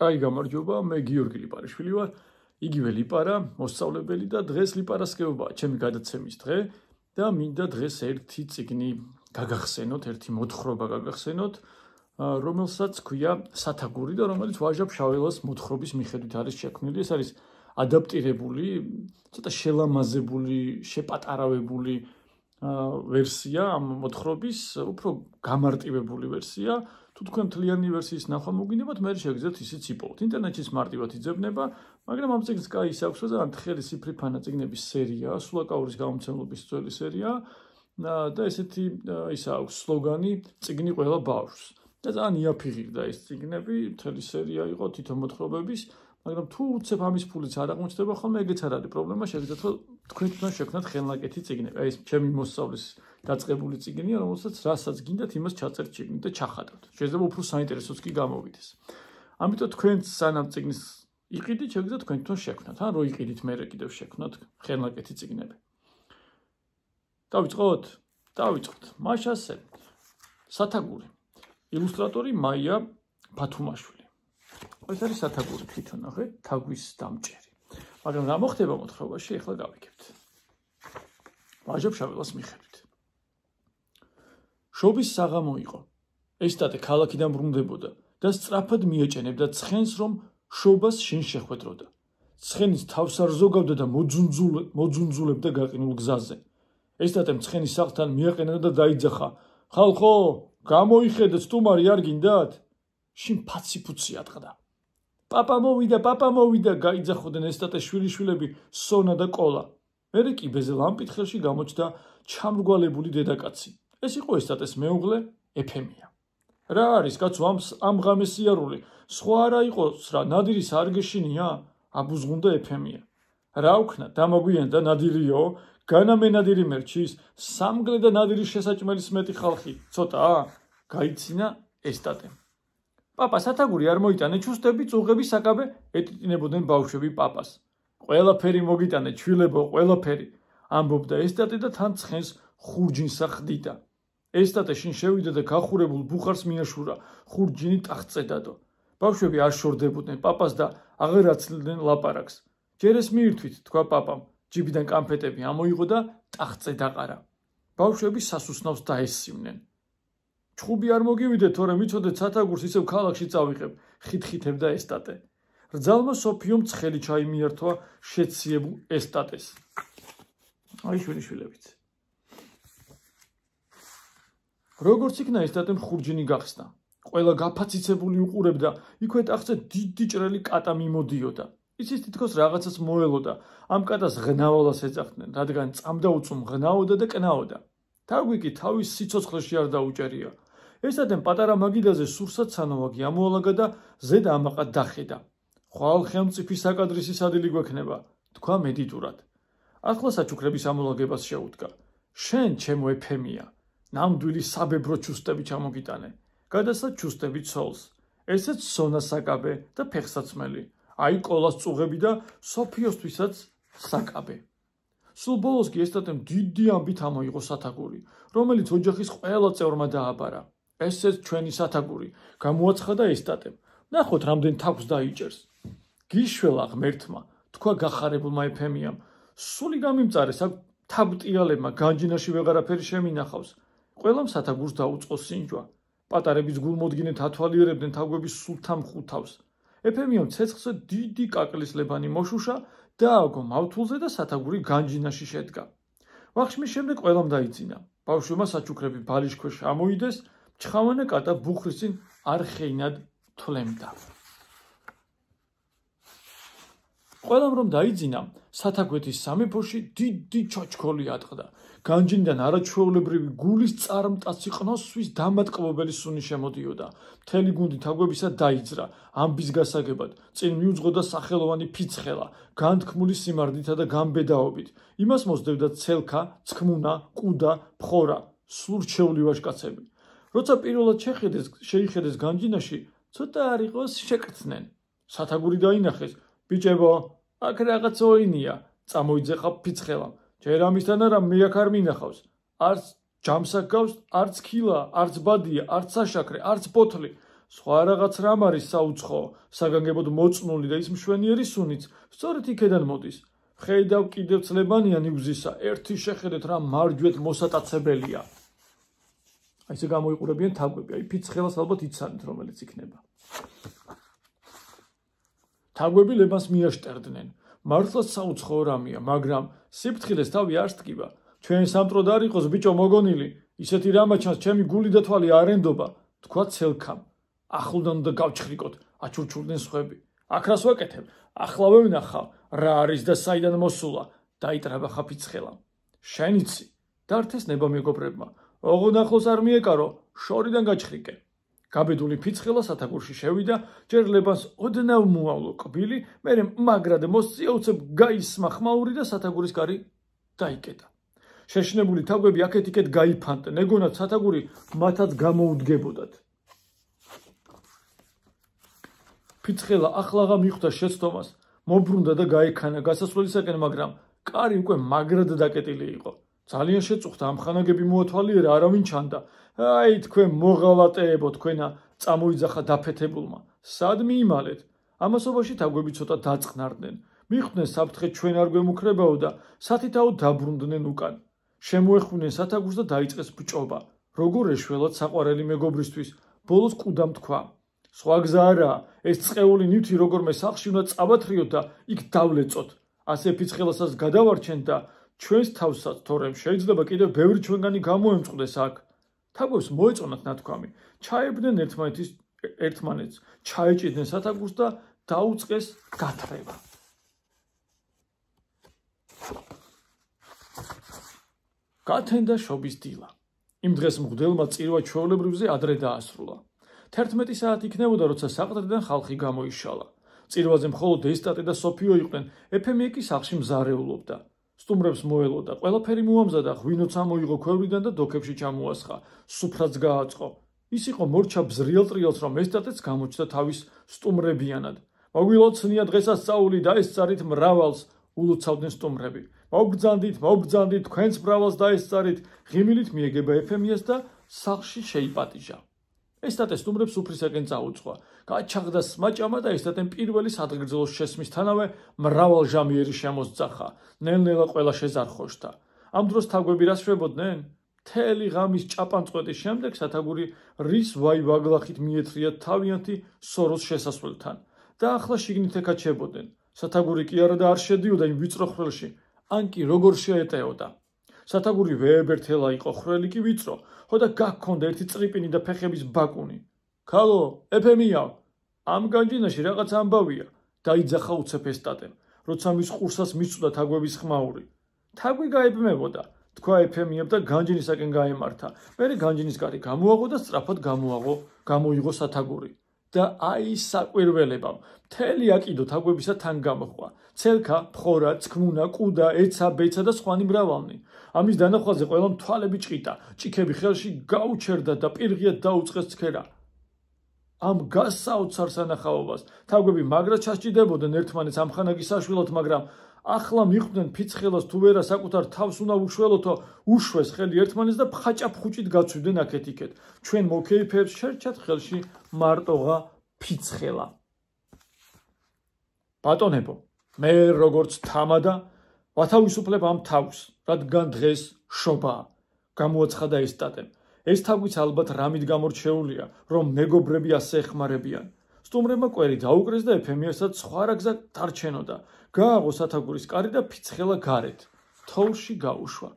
კაი გამარჯობა, მე გიორგი ლიპარიშვილი ვარ, იგივე ლიპარა, მოსწავლებელი და დღეს ლიპარასკევებაა ჩემი გადაცემის დღე და მინდა დღეს ერთი წიგნი გაგახსენოთ, ერთი მოთხრობა გაგახსენოთ, რომელსაც ქვია სათაგური და რომელიც ვაჟა ფშაველას მოთხრობის მიხედვით არის შექმნილი. ეს არის ადაპტირებული, ცოტა შელამაზებული, შეპატარავებული ვერსია ამ მოთხრობის, უფრო გამარტივებული ვერსია. თუ თქვენ მთლიანი ვერსიის ნახვა მოგინებათ, მე შეგიძლიათ ისიც იპოვოთ. ინტერნეტშიც მარტივად იძებნება, მაგრამ ამ წიგნს კაი ის აქვს, რომ თხელი სიფრიფანა წიგნების სერიაა, სულაკაურის გამომცემლობის ძველი სერიაა და ესეთი ისა აქვს სლოგანი წიგნი ყველა ბავშვს. და ძალიან იაფიღირდა ეს წიგნები, მთელი სერია იყო თვითონ მოთხრობების, მაგრამ თუ უცებ ამის ფულიც არ აღმოჩნდება ხოლმე, ეგეც არ არის პრობლემა, შეგიძლიათ რომ თქვენ თვითონ შექმნათ ხელნაკეთი წიგნები. აი ეს ჩემი მოსწავლის დაწყებული წიგნია, რომელსაც რასაც გინდათ, იმას ჩაწერთ შეგნით და ჩახატავთ. შეიძლება უფრო საინტერესოც კი გამოვიდეს. ამიტომ თქვენც სანამ წიგნის იყიდით, შეგიძლიათ თქვენ თვითონ შექმნათ, ან რო იყიდით, მერე კიდევ შექმნათ ხელნაკეთი წიგნები. დავიწყოთ? დავიწყოთ. მაშ ასე. სათაგური. ილუსტრატორი მაია ბათუმაშვილი. ეს არის სათაგური თვითონ, ნახეთ, თაგვის დამჭერი. მაგრამ რა მოხდება მოთხრობაში, ახლა გავიგებთ. ვაჟა ფშაველას მიხედვით. შობის საღამო იყო. ესტატე ქალაქიდან ბრუნდებოდა და სწრაფად მიეჭენებდა ცხენს, რომ შობას შინ შეხვედროდა. ცხენის თავს არ ზოგავდა და მოძუნძულებდა გაყინულ გზაზე. ესტატემ ცხენის სახლთან მიაყენა და დაიძახა: ხალხო, გამოიხედეთ, სტუმარი არ გინდათ? შინ ფაციფუცი ატყდა. პაპა მოვიდა, გაიძახოდნენ ესტატეს შვილიშვილები სონა და კოლა. მერე კიბეზე ლამპით ხელში გამოჩნდა ჩამრგვალებული დედაკაცი. ეს იყო ესტატეს მეუღლე ეფემია. რა არის, კაცო, ამ ღამეს სიარული, სხვა არა იყოს რა, ნადირის არ გეშინია? აბუზღუნდა ეფემია. რა უქნა, დამოგვიანდა ნადირიო, განა მე ნადირი მერჩის, სამგლე და ნადირის შესაჭმელის მეტი ხალხი, ცოტაა? გაიცინა ესტატემ. პაპა, სათაგური არ მოიტანე, ჩუსტები, წუღები, საკაბე, ეტიტინებოდნენ ბავშვები პაპას. ყველაფერი მოგიტანე, ჩვილებო, ყველაფერი, ამბობდა ესტატე და თან ცხენს ხურჯინსა ხდიდა. ესტატე შინ შევიდა და გახურებულ ბუხარს მიაშურა, ხურჯინი ტახტზე დადო. ბავშვები არ შორდებოდნენ პაპას და აღარ აცილდნენ ლაპარაკს. ჯერ ეს მიირთვით, თქვა პაპამ, ჯიბიდან კამფეტები ამოიღო და ტახტზე დაყარა. ბავშვები სასუსნავს დაესივნენ. ჩხუბი არ მოგივიდეთ, თორემ იცოდეთ სათაგურს ისევ ქალაქში წავიღებ, ხითხითებდა ესტატე. რძალმა სოფიომ ცხელი ჩაი მიართვა შეციებულ ესტატეს. აი შვილიშვილებიც. როგორც იქნა ესტატემ ხურჯინი გახსნა. ყველა გაფაციცებული უყურებდა, იქვე ტახტზე დიდი ჭრელი კატა მიმოდიოდა. იცის თითქოს რაღაცას მოელოდა, ამ კატას ღნავალას ეძახდნენ, რადგან წამდაუწუმ ღნაოდა და კნაოდა. თაგვი კი თავის სიცოცხლეში არ დაუჭერია. ესტატემ პატარა მაგიდაზე სურსად სანოვაგი ამოალაგა და ზედ ამაყად დახედა. ხვალ ხელმწიფი საკადრისი სადილი გვექნება, თქვა მედიტურად. ახლა საჩუქრების ამოლაგებას შეუდგა. შენ, ჩემო ეფემია, ნამდვილი საბებრო ჩუსტები ჩამოგიტანე. გადასცა ჩუსტები ცოლს. ესეც სონა საკაბე და ფეხსაცმელი. აი კოლას წუღები და სოფიოსთვისაც საკაბე. სულ ბოლოს კი ესტატემ დიდი ამბით ამოიღო სათაგური, რომელიც ოჯახის ყველა წევრმა დააბარა. ესეც ჩვენი სათაგური, გამოაცხადა ესტატემ. ნახოთ, რამდენ თავს დაიჭერს. გიშველა ღმერთმა, თქვა გახარებულმა ეფემიამ. სული გამიმწარეს, აქ თაბტიალებმა განჯინაში ვეღარაფერი შემინახავს. ყველამ სათაგურს დაუწყო სინჯვა. პატარების გულმოდგინეთ ათვალიერებდნენ თაგვების სულთამხუ თავს. ეფემიამ ცეცხლზე დიდი კაკლის ლებანი მოშუშა, დააგო მავთულზე და სათაგური განჯინაში შედგა. ვახშმის შემდეგ ყველამ დაიძინა. ბავშვებმა საჩუქრები ბალის ქვეშ ამოიდეს, ჩხავანა კატა ბუხრის წინ არხეინად თვლემდა. ყველამ რომ დაიძინა, სათაგვეთის სამეფოში დიდი ჩოჩქოლი ატყდა. განჯინიდან არაჩვეულებრივი გულის წარმტაცი ყნოსვის დამატკბობელი სუნი შემოდიოდა. მთელი გუნდი თაგვებისა დაიძრა, ამბის გასაგებად, წინ მიუძღოდა სახელოვანი ფიცხელა, განთქმული სიმარდითა და გამბედაობით. იმას მოსდევდა ცელქა, ცქმუნა, კუდა, ფხორა, სულრჩეული ვაჟკაცები. როცა პირველად შეიხედეს განჯინაში, ცოტა არ იყოს შეკრცნენ. სათაგური დაინახეს, ბიჭებო, აქ რაღაც ოინია, წამოიძეხა ფიცხელამ. ჯერ ამისთან არა მე აქ არ მინახავს. არც ჯამს აქ გავს, არც ქილა, არც ბადია, არც საშაქრე, არც ბოთლი. სხვა რაღაც რამ არის საუცხო, საგანგებოდ მოწნული და ის მშვენიერი სუნიც, სწორედ იქედან მოდის. ხედავ კიდევ წლებანიანი გზისა, ერთი შეხედეთ რა მარჯვეთ მოსატაცებელია. აი ესე გამოიყურებიან თაგვები, აი ფიცხელას ალბათ იცანით, რომელიც იქნება. თაგვები ლებანს მიაშტერდნენ. მართლაც საუცხო რამეა, მაგრამ სიფრთხილეს თავი არ სდგება. ჩვენ სამტროდ არ იყოს ბიჭო მოგონილი, ისეთი რამა ჩანს, ჩემი გული და თვალი არენდობა, თქვა ცელქამ. ახლდან უნდა გავჩხრიკოთ, აჩურჩურდნენ სხვები. აქ რას ვაკეთებ? ახლა ვევნახავ, რა არის და საიდან მოსულა, დაიტრაბახა ფიცხელა. შენ იცი, დართეს ნება მეგობრებმა. ოღონ ახლოს არ მიეკარო, შორიდან გაჩხრიკე. გაბედული ფიცხელა სათაგურში შევიდა, ჯერ ლებანს ოდნავ მოავლო კბილი, მერე მაგრად მოსწია უცებ გაისმა ხმაური და სათაგურის კარი დაიკეტა. შეშინებული თაგვები აქეთ-იქეთ გაიფანტნენ, ეგონათ სათაგური მათაც გამოუდგებოდათ. ფიცხელა ახლაღა მიხვდა შეცდომას, მობრუნდა და გაექანა გასასვლელისაკენ, მაგრამ კარი უკვე მაგრად დაკეტილი იყო. ძალიან შეწუხდა ამ ხანაგები მოათვალიერა, არავინ ჩანდა. აი თქვენ მოღალატეებო, თქვენა წამოიძახა დაფეთებულმა. სად მიიმალეთ? ამასობაში თაგვები ცოტა დაწყნარდნენ. მიხვდნენ საფრთხე ჩვენ არ გვემუქრებაო და სათითაო დაბრუნდნენ უკან. შემოეხვნენ სათაგურს და დაიწყეს ბჭობა. როგორ ეშველათ საყვარელი მეგობრისთვის, ბოლოს კუდამ თქვა. სხვა გზა არაა, ეს წყეული ნივთი როგორმე სახლში უნდა წავათრიოთ და იქ დავლეწოთ. ასე ფიცხელასაც გადავარჩენთ და ჩვენს თავსაც, თორემ შეიძლება კიდევ ბევრი ჩვენგანი გამოემწყდეს აქ. თაგვებს მოეწონათ ნათქვამი, ჩაებდნენ ერთმანეთს, ჩაეჭიდნენ სათაგურს და დაუწყეს გათრება. გათენდა შობის დილა. იმ დღეს მღვდელმა წირვა ჩვეულებრივზე ადრე დაასრულა. 11 საათი იქნებოდა, როცა საყდრიდან ხალხი გამოიშალა. წირვაზე მხოლოდ ესტატე და სოფიო იყვნენ, ეფემია კი სახლში მზარეულობდა. სტუმრებს მოელოდა, ყველაფერი მოამზადა, ღვინოც ამოიღო ქვევრიდან და დოქებში ჩამოასხა, სუფრაც გააწყო. ის იყო მორჩა ბზრიელ ტრიალს, რომ ესტატეც გამოჩნდა თავის სტუმრებიანად. მოგვილოცნია დღესასწაული და ესწარით მრავალს, ულოცავდნენ სტუმრები. მოგბრძანდით, თქვენც მრავალს დაესწარით, ღიმილით მიეგება ეფემიას და სახლში შეიპატიჟა. ესტატე სტუმრებს სუფრისაკენ წაუწყვა. გაჩაღდა სმაჭამა და ესტატემ პირველი სადღეგრძელოს შესმისთანავე მრავალჟამიერი შემოსძახა. ნელ-ნელა ყველა შეზარხოშთა. ამ დროს თაგვები რას შვებოდნენ? მთელი ღამის ჭაპანწყვეტის შემდეგ სათაგური რის ვაი-ვაგლახით მიეთრია თავიანთი სოროს შესასვლელთან და ახლა შიგნით ეკაჩებოდნენ. სათაგური კი არა და არ შედიოდა იმ ვიწრო ხვრელში, ან კი როგორ შეეტეოდა. სათაგური ვეებერთელა იყო, ხვრელი კი ვიწრო, ხოდა გაქონდა ერთი წრიპინი და ფეხების ბაკუნი. ქალო, ეფემია, ამ განჯინაში რაღაც ამბავია, დაიძახა უცებ ესტატემ, როცა მის ყურსას მისწვდა თაგვების ხმაური. თაგვი გაებმებოდა, თქვა ეფემიამ და განჯინისაკენ გაემართა. მერე განჯინის კარი გამოაღო და სწრაფად გამოიღო სათაგური. და აი საკვირველებამ, მთელი აკიდო თაგვებისა თან გამოხვა. ცელქა, ფხორა, ცქმუნა, კუდა, ეცა, ბეცა და სხვანი მრავალნი. ამის დანახვაზე ყველამ თვალები ჭყიდა, ჭიქები ხელში გაუჩერდა და პირღიად დაუწყეს ცქერა. ამ გასაოცარ სანახაობას თაგვები მაგრად ჩასჭიდებოდნენ ერთმანეთს ამხანაგის საშვილად, მაგრამ ახლა მიხვდნენ ფიცხელას თუ ვერა საკუთარ თავს უნდა უშველოთო, უშვეს ხელი ერთმანეთს და ფხაჭაფხუჭით გაცვივდნენ აქეთ-იქეთ. ჩვენ მოკეიფეებს შერჩათ ხელში მარტოღა ფიცხელა. ბატონებო, მე როგორც თამადა ვათავისუფლებ ამ თავს, რადგან დღეს შობაა, გამოაცხადა ესტატემ. ეს თაგვიც ალბათ რამით გამორჩეულია, რომ მეგობრები ასე ეხმარებიან. სტუმრებმა კვერი დაუკრეს და ეფემიასაც სხვა რა გზა დარჩენოდა. გააღო სათაგურის კარი და ფიცხელა გარეთ, თოვლში გაუშვა.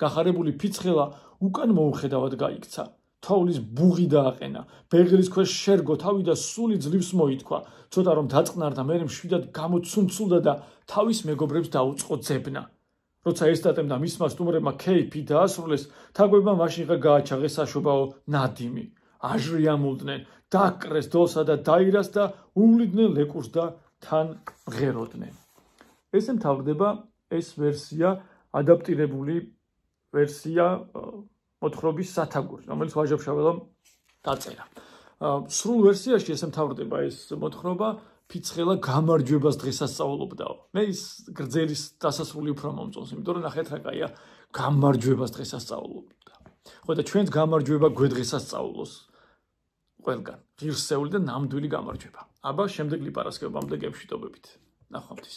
გახარებული ფიცხელა უკან მოუხედავად გაიქცა. თოვლის ბუღი დააყენა, ბეღლის ქვეშ შერგო თავი და სული ძლივს მოითქვა. ცოტა რომ დაწყნარდა, მერე მშვიდად გამოცუნცულდა და თავის მეგობრებს დაუწყო ძებნა. როცა ესტატემ და მისმა სტუმრებმა ქეიფი დაასრულეს, თაგვებმა მაშინღა გააჩაღეს საშობაო ნადიმი. აჟრი ამულდნენ, დაკრეს დოლსა და დაირას და უვლიდნენ ლეკურს და თან მღეროდნენ. ესე მთავრდება ეს ვერსია, ადაპტირებული ვერსია მოთხრობის სათაგური, რომელიც ვაჟა-ფშაველამ დაწერა. სრულ ვერსიაში ესე მთავრდება ეს მოთხრობა, ფიცხელა გამარჯვებას დღესასწაულობდაო. მე ის გრძელის დასასრული უფრო მომწონს, იმიტომ რომ ნახეთ რა კაია, გამარჯვებას დღესასწაულობდა. ხო და ჩვენც გამარჯვება გვედღესასწაულოს. ყველგან. ღირსეული და ნამდვილი გამარჯვება. აბა შემდეგ ლიპარასკევამდე გემშვიდობებით. ნახვამდის.